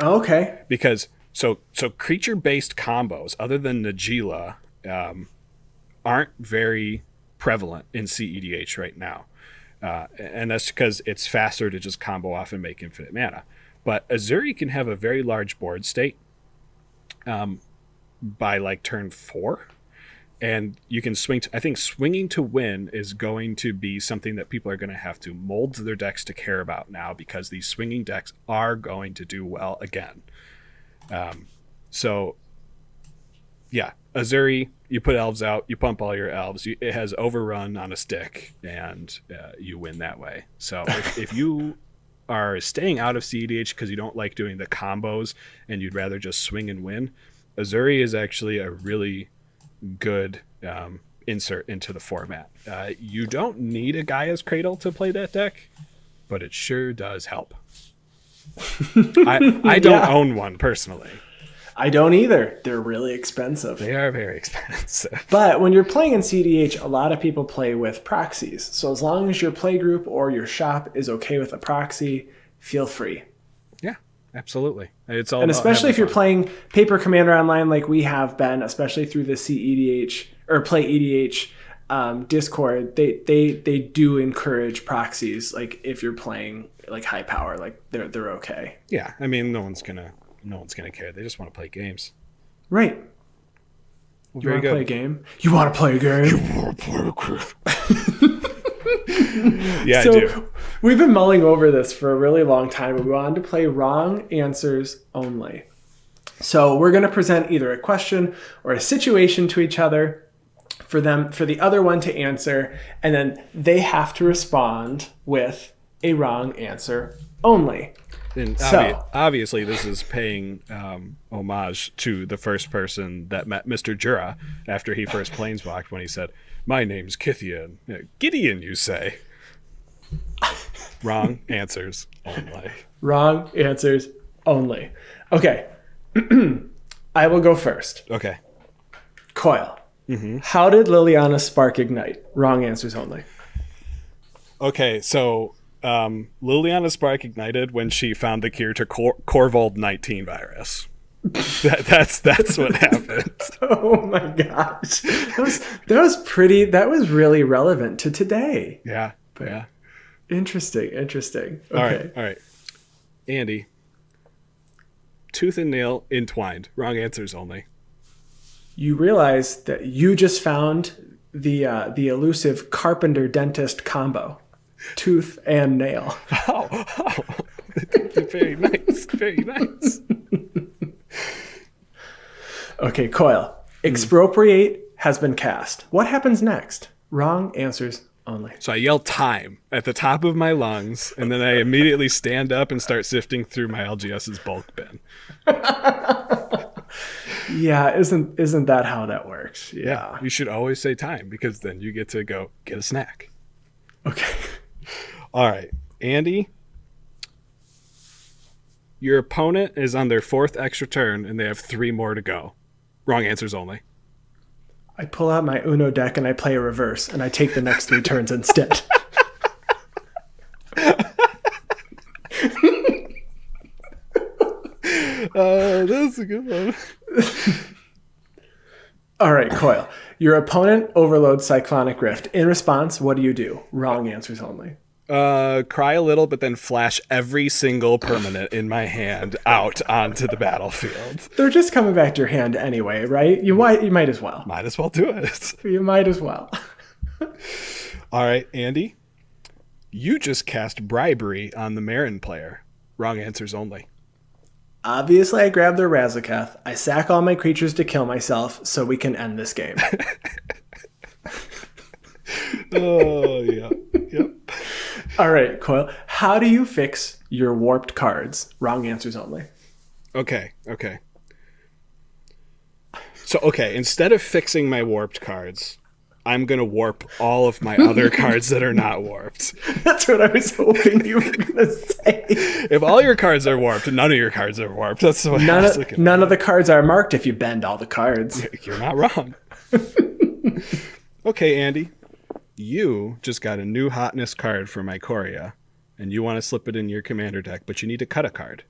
Oh, okay. Because so creature-based combos other than Najeela aren't very prevalent in cEDH right now. And that's because it's faster to just combo off and make infinite mana. But Azuri can have a very large board state by like turn 4. And you can swing. I think swinging to win is going to be something that people are going to have to mold their decks to care about now, because these swinging decks are going to do well again. So, yeah, Azuri, you put elves out, you pump all your elves. It has overrun on a stick, and you win that way. So if you are staying out of cEDH because you don't like doing the combos and you'd rather just swing and win, Azuri is actually a really good insert into the format. You don't need a Gaia's Cradle to play that deck, but it sure does help. I don't own one personally. I don't either. They're really expensive. They are very expensive. But when you're playing in cEDH, a lot of people play with proxies. So as long as your play group or your shop is okay with a proxy, feel free. Yeah, absolutely. It's all. And especially if you're playing Paper Commander Online like we have been, especially through the cEDH or Play EDH Discord, they do encourage proxies. Like if you're playing like high power, like they're okay. Yeah, I mean no one's gonna care. They just want to play games. Right. Well, you want to play a game? You want to play a game? You want to play a game? Yeah, so, I do. We've been mulling over this for a really long time, and we wanted to play wrong answers only. So we're going to present either a question or a situation to each other for the other one to answer, and then they have to respond with a wrong answer only. And obviously, this is paying homage to the first person that met Mr. Jura after he first planeswalked, when he said, "My name's Kithian." Gideon, you say. Wrong answers only. Wrong answers only. Okay. I will go first. Okay. Coyle. Mm-hmm. How did Liliana spark ignite? Wrong answers only. Okay, so Liliana Spark ignited when she found the cure to Corvold 19 virus. That's what happened. Oh my gosh, that was really relevant to today. Yeah, yeah. Interesting. Okay. All right. Andy, tooth and nail entwined. Wrong answers only. You realize that you just found the elusive carpenter-dentist combo. Tooth and nail. Oh. Very nice. Very nice. Okay, Coyle. Expropriate has been cast. What happens next? Wrong answers only. So I yell time at the top of my lungs, and then I immediately stand up and start sifting through my LGS's bulk bin. Yeah, isn't that how that works? Yeah. You should always say time, because then you get to go get a snack. Okay. All right, Andy. Your opponent is on their 4th extra turn, and they have 3 more to go. Wrong answers only. I pull out my Uno deck and I play a reverse, and I take the next 3 turns instead. That's a good one. All right, Coyle. Your opponent overloads Cyclonic Rift. In response, what do you do? Wrong answers only. Cry a little, but then flash every single permanent in my hand out onto the battlefield. They're just coming back to your hand anyway, right? You might as well. Might as well do it. You might as well. All right, Andy. You just cast Bribery on the Marin player. Wrong answers only. Obviously, I grab their Razaketh. I sack all my creatures to kill myself so we can end this game. Oh, yeah. Yep. All right, Coyle. How do you fix your warped cards? Wrong answers only. Okay. So, instead of fixing my warped cards, I'm going to warp all of my other cards that are not warped. That's what I was hoping you were going to say. If all your cards are warped, none of your cards are warped. That's what I was looking at. None of the cards are marked if you bend all the cards. You're not wrong. Okay, Andy. You just got a new hotness card from Ikoria, and you want to slip it in your commander deck, but you need to cut a card.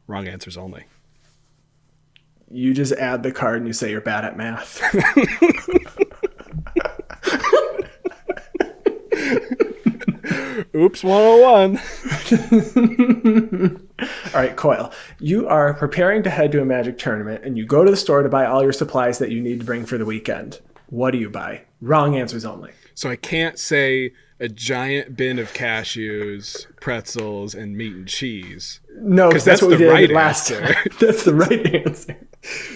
Wrong answers only. You just add the card and you say you're bad at math. Oops, 101. All right, Coyle. You are preparing to head to a Magic tournament, and you go to the store to buy all your supplies that you need to bring for the weekend. What do you buy? Wrong answers only. So I can't say a giant bin of cashews, pretzels, and meat and cheese. No, because that's what we did last answer. That's the right answer.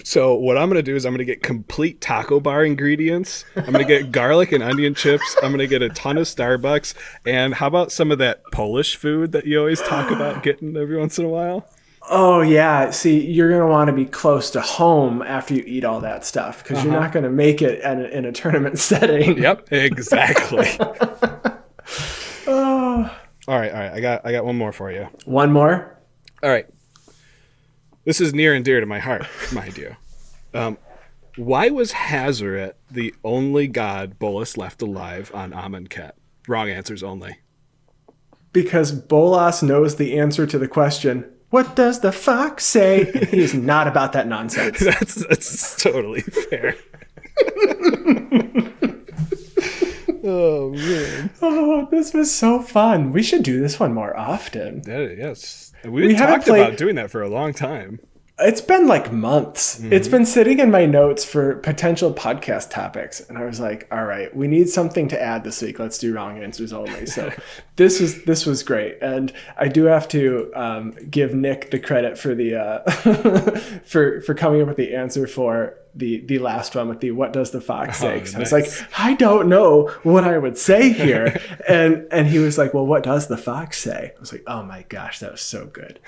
So what I'm going to do is I'm going to get complete taco bar ingredients. I'm going to get garlic and onion chips. I'm going to get a ton of Starbucks. And how about some of that Polish food that you always talk about getting every once in a while? Oh, yeah. See, you're going to want to be close to home after you eat all that stuff, because you're not going to make it in a tournament setting. Yep, exactly. Oh. All right. I got one more for you. One more? All right. This is near and dear to my heart, mind you. Why was Jahzzar the only god Bolas left alive on Amonkhet? Wrong answers only. Because Bolas knows the answer to the question, what does the fox say? He's not about that nonsense. That's totally fair. Oh, man. Oh, this was so fun. We should do this one more often. Yes. We talked about doing that for a long time. It's been like months. It's been sitting in my notes for potential podcast topics. And I was like, all right, we need something to add this week. Let's do wrong answers only. So this was great. And I do have to give Nick the credit for the for coming up with the answer for the last one with the what does the fox say? Nice. I was like, I don't know what I would say here. and he was like, well, what does the fox say? I was like, oh my gosh, that was so good.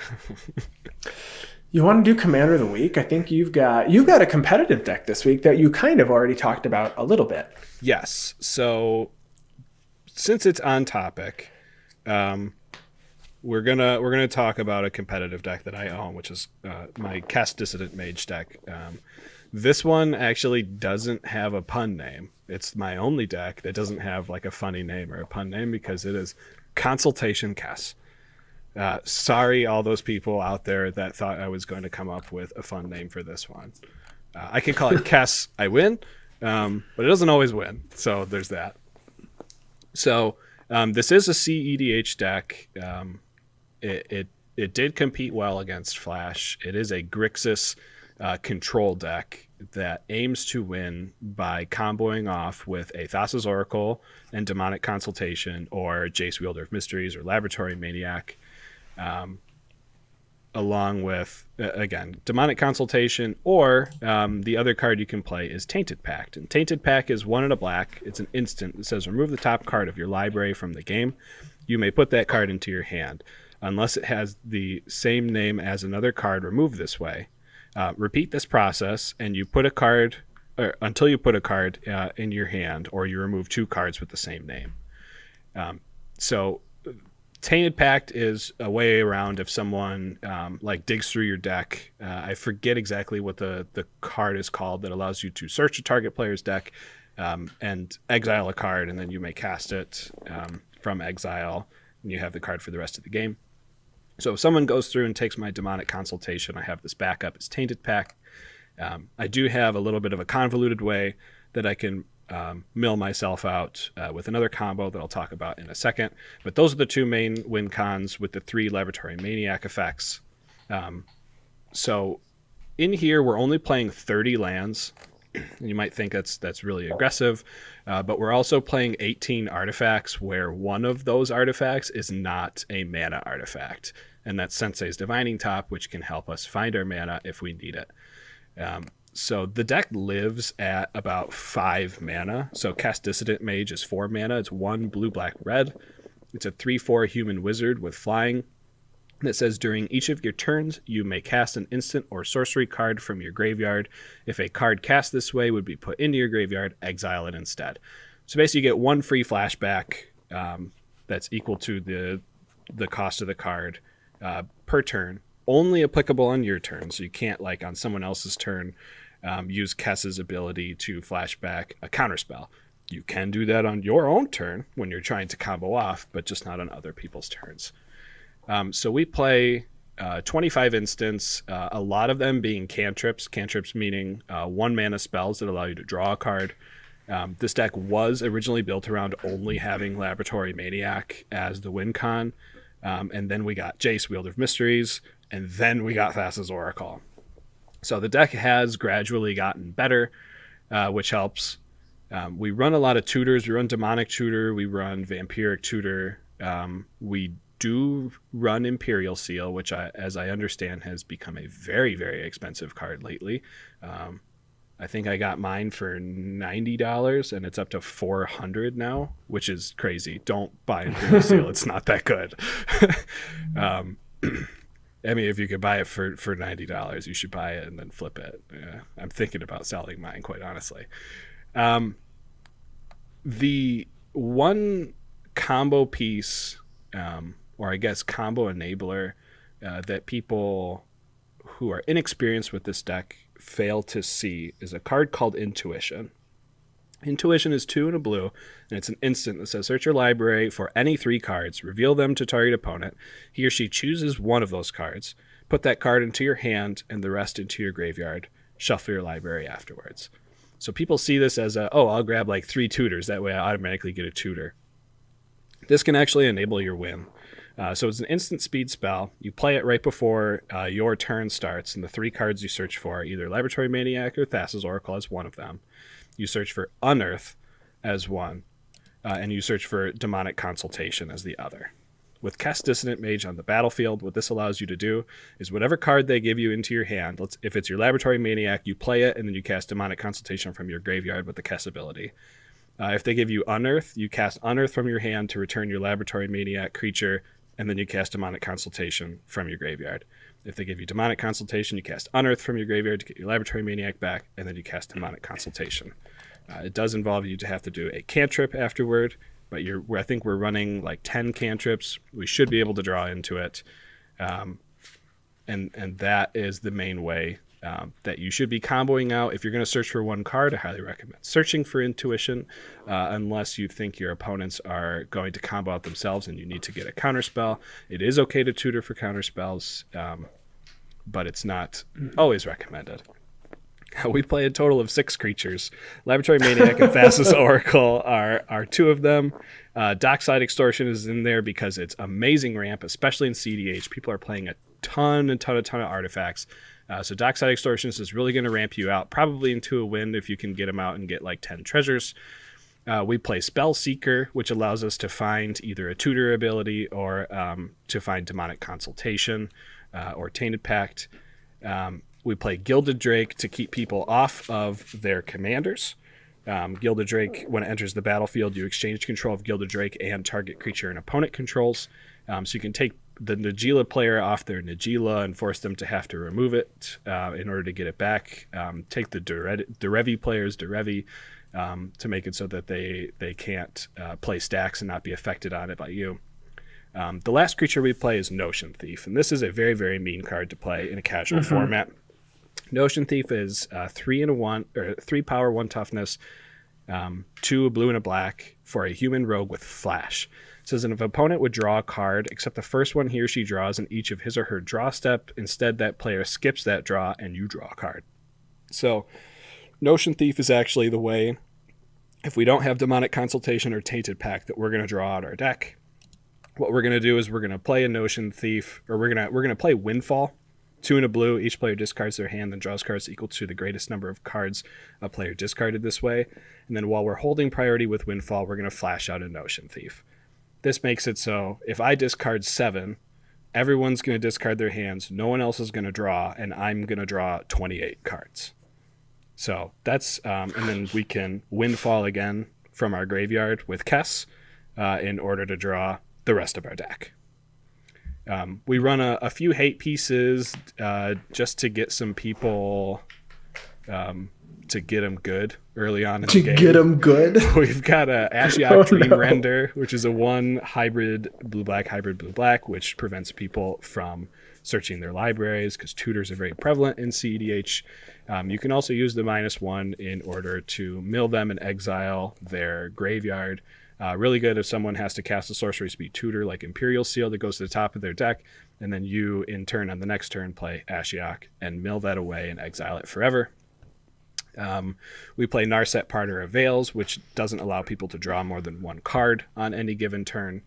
You want to do Commander of the Week? I think you've got a competitive deck this week that you kind of already talked about a little bit. Yes. So since it's on topic, we're gonna talk about a competitive deck that I own, which is my Cast Dissident Mage deck. This one actually doesn't have a pun name. It's my only deck that doesn't have like a funny name or a pun name because it is Consultation Kess. Sorry, all those people out there that thought I was going to come up with a fun name for this one. I can call it Kess, I win, but it doesn't always win. So there's that. So this is a cEDH deck. It did compete well against Flash. It is a Grixis control deck that aims to win by comboing off with a Thassa's Oracle and Demonic Consultation, or Jace, Wielder of Mysteries, or Laboratory Maniac, along with, again, Demonic Consultation, or the other card you can play is Tainted Pact. And Tainted Pact is 1 and a black. It's an instant that says remove the top card of your library from the game. You may put that card into your hand. Unless it has the same name as another card removed this way. Repeat this process, and you put a card, or until you put a card in your hand, or you remove 2 cards with the same name. So Tainted Pact is a way around if someone like digs through your deck. I forget exactly what the card is called that allows you to search a target player's deck and exile a card, and then you may cast it from exile, and you have the card for the rest of the game. So if someone goes through and takes my Demonic Consultation, I have this backup as Tainted Pact. I do have a little bit of a convoluted way that I can mill myself out with another combo that I'll talk about in a second. But those are the 2 main win cons with the 3 Laboratory Maniac effects. So in here, we're only playing 30 lands. You might think that's really aggressive, but we're also playing 18 artifacts where one of those artifacts is not a mana artifact. And that's Sensei's Divining Top, which can help us find our mana if we need it. So the deck lives at about 5 mana. So Cast Dissident Mage is 4 mana. It's 1 blue, black, red. It's a 3/4 human wizard with flying that says during each of your turns, you may cast an instant or sorcery card from your graveyard. If a card cast this way would be put into your graveyard, exile it instead. So basically you get 1 free flashback that's equal to the cost of the card per turn, only applicable on your turn. So you can't, like on someone else's turn, use Kess's ability to flashback a counterspell. You can do that on your own turn when you're trying to combo off, but just not on other people's turns. So we play 25 instants, a lot of them being cantrips. Cantrips meaning 1 mana spells that allow you to draw a card. This deck was originally built around only having Laboratory Maniac as the win con. And then we got Jace, Wielder of Mysteries, and then we got Thassa's Oracle. So the deck has gradually gotten better, which helps. We run a lot of tutors. We run Demonic Tutor. We run Vampiric Tutor. We do run Imperial Seal, which, as I understand, has become a very, very expensive card lately. I think I got mine for $90, and it's up to $400 now, which is crazy. Don't buy Imperial Seal. It's not that good. I mean, if you could buy it for $90, you should buy it and then flip it. I'm thinking about selling mine, quite honestly. The one combo piece, or I guess combo enabler, that people who are inexperienced with this deck fail to see is a card called Intuition. Intuition is 2 and a blue, and it's an instant that says search your library for any 3 cards, reveal them to target opponent. He or she chooses one of those cards, put that card into your hand, and the rest into your graveyard. Shuffle your library afterwards. So people see this as I'll grab like 3 tutors, that way I automatically get a tutor. This can actually enable your win. So it's an instant speed spell. You play it right before your turn starts, and the 3 cards you search for are either Laboratory Maniac or Thassa's Oracle as one of them. You search for Unearth as one, and you search for Demonic Consultation as the other. With Cast Dissident Mage on the battlefield, what this allows you to do is whatever card they give you into your hand, if it's your Laboratory Maniac, you play it, and then you cast Demonic Consultation from your graveyard with the Kess ability. If they give you Unearth, you cast Unearth from your hand to return your Laboratory Maniac creature, and then you cast Demonic Consultation from your graveyard. If they give you Demonic Consultation, you cast Unearth from your graveyard to get your Laboratory Maniac back, and then you cast Demonic Consultation. It does involve you to have to do a cantrip afterward, but I think we're running like 10 cantrips. We should be able to draw into it. And that is the main way that you should be comboing out. If you're going to search for one card, I highly recommend searching for Intuition, unless you think your opponents are going to combo out themselves and you need to get a counterspell. It is okay to tutor for counterspells, but it's not always recommended. We play a total of 6 creatures. Laboratory Maniac and Thassa's Oracle are 2 of them. Dockside Extortion is in there because it's amazing ramp, especially in cEDH. People are playing a ton of artifacts. So Dockside Extortionist is really going to ramp you out, probably into a win if you can get him out and get like 10 treasures. We play Spell Seeker, which allows us to find either a tutor ability or to find Demonic Consultation or Tainted Pact. We play Gilded Drake to keep people off of their commanders. Gilded Drake, when it enters the battlefield, you exchange control of Gilded Drake and target creature an opponent controls. So you can take the Najeela player off their Najeela and force them to have to remove it in order to get it back. Take the Derevi player's Derevi to make it so that they can't play stacks and not be affected on it by you. The last creature we play is Notion Thief, and this is a very, very mean card to play in a casual format. Notion Thief is 3 power, 1 toughness, 2 a blue and a black for a human rogue with flash. It says if an opponent would draw a card, except the first one he or she draws in each of his or her draw step, instead that player skips that draw and you draw a card. So Notion Thief is actually the way, if we don't have Demonic Consultation or Tainted Pact, that we're going to draw out our deck. What we're going to do is we're going to play a Notion Thief, or we're going to play Windfall. 2 and a blue, each player discards their hand, then draws cards equal to the greatest number of cards a player discarded this way. And then while we're holding priority with Windfall, we're going to flash out a Notion Thief. This makes it so if I discard 7, everyone's going to discard their hands, no one else is going to draw, and I'm going to draw 28 cards. So that's, and then we can Windfall again from our graveyard with Kess in order to draw the rest of our deck. We run a few hate pieces just to get some people to get them good early on in the game. To get them good? We've got a Ashiok Dream Render, which is a 1 hybrid blue-black, which prevents people from searching their libraries because tutors are very prevalent in cEDH. You can also use the -1 in order to mill them and exile their graveyard. Really good if someone has to cast a sorcery speed tutor like Imperial Seal that goes to the top of their deck, and then you, in turn, on the next turn, play Ashiok and mill that away and exile it forever. We play Narset Parter of Veils, which doesn't allow people to draw more than 1 card on any given turn.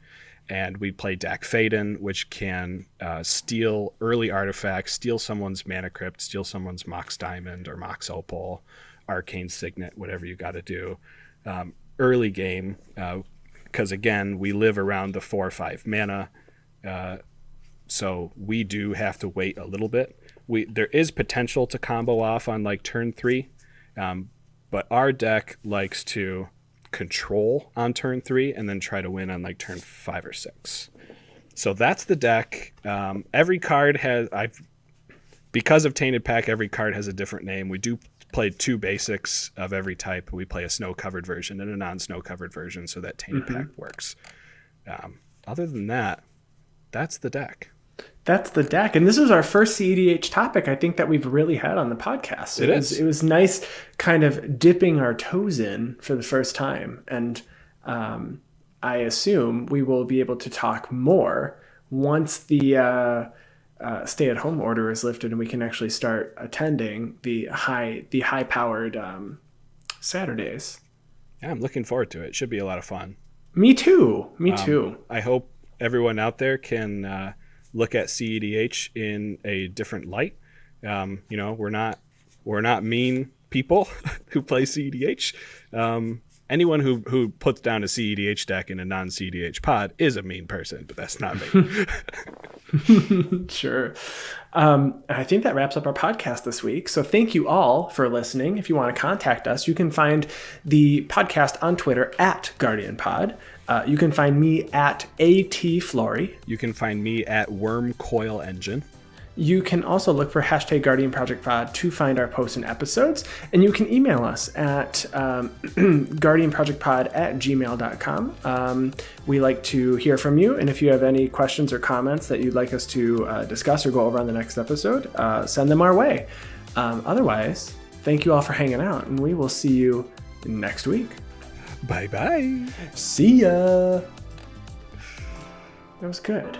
And we play Dak Faden, which can steal early artifacts, steal someone's Mana Crypt, steal someone's Mox Diamond or Mox Opal, Arcane Signet, whatever you got to do. Early game, because again, we live around the 4 or 5 mana, so we do have to wait a little bit. There is potential to combo off on like turn 3, but our deck likes to control on turn 3 and then try to win on like turn 5 or 6. So that's the deck. Every card has, because of Tainted Pact, every card has a different name. We do play 2 basics of every type. We play a snow-covered version and a non-snow-covered version so that Tainted Pact works. Other than that, that's the deck. That's the deck. And this is our first cEDH topic I think that we've really had on the podcast. It was nice kind of dipping our toes in for the first time. And I assume we will be able to talk more once the stay-at-home order is lifted and we can actually start attending the high-powered Saturdays. Yeah, I'm looking forward to it. It should be a lot of fun. Me too. I hope everyone out there can look at cEDH in a different light. We're not mean people who play cEDH. Anyone who puts down a cEDH deck in a non-cEDH pod is a mean person, but that's not me. Sure. I think that wraps up our podcast this week. So thank you all for listening. If you want to contact us, you can find the podcast on Twitter at GuardianPod. You can find me at ATFlory. You can find me at Worm Coil Engine. You can also look for hashtag Guardian Project Pod to find our posts and episodes. And you can email us at guardianprojectpod@gmail.com. We like to hear from you. And if you have any questions or comments that you'd like us to discuss or go over on the next episode, send them our way. Otherwise, thank you all for hanging out. And we will see you next week. Bye-bye. See ya. That was good.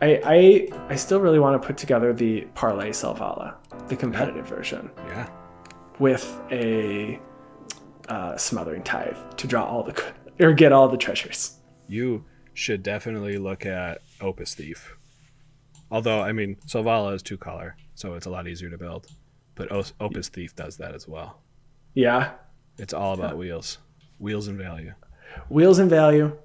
I still really want to put together the Parlay Selvala, the competitive version. Yeah. With a Smothering Tithe to draw get all the treasures. You should definitely look at Opus Thief. Although, Selvala is 2-color. so it's a lot easier to build. But Opus Thief does that as well. Yeah. It's all about wheels and value. Wheels and value.